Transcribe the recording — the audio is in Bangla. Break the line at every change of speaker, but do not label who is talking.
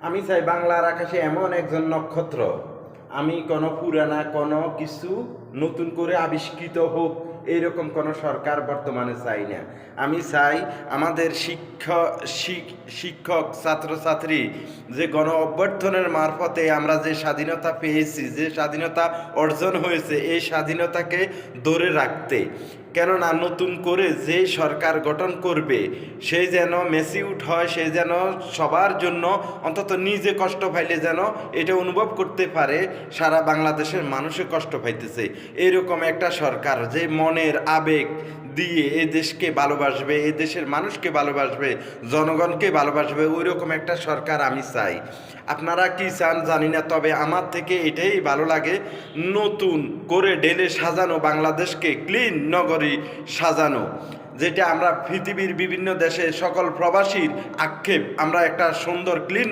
আমি চাই বাংলার আকাশে এমন একজন নক্ষত্র, আমি কোনো পুরানা কোনো কিছু নতুন করে আবিষ্কৃত হোক এইরকম কোনো সরকার বর্তমানে চাই না। আমি চাই আমাদের শিক্ষক ছাত্রছাত্রী যে গণ অভ্যর্থনের মারফতে আমরা যে স্বাধীনতা পেয়েছি, যে স্বাধীনতা অর্জন হয়েছে, এই স্বাধীনতাকে ধরে রাখতে। কেননা নতুন করে যে সরকার গঠন করবে সে যেন ম্যাচিউরড হয়, সে যেন সবার জন্য অন্তত নিজে কষ্ট পাইলে যেন এটা অনুভব করতে পারে সারা বাংলাদেশের মানুষে কষ্ট পাইতেছে। এরকম একটা সরকার যে মনের আবেগ দিয়ে এই দেশকে ভালোবাসবে, এই দেশের মানুষকে ভালোবাসবে, জনগণকে ভালোবাসবে, ওই রকম একটা সরকার আমি চাই। আপনারা কি চান জানি না, তবে আমার থেকে এটাই ভালো লাগে, নতুন করে ঢেলে সাজানো বাংলাদেশকে, ক্লিন নগরী সাজানো, যেটা আমরা পৃথিবীর বিভিন্ন দেশে সকল প্রবাসীর আক্ষেপ, আমরা একটা সুন্দর ক্লিন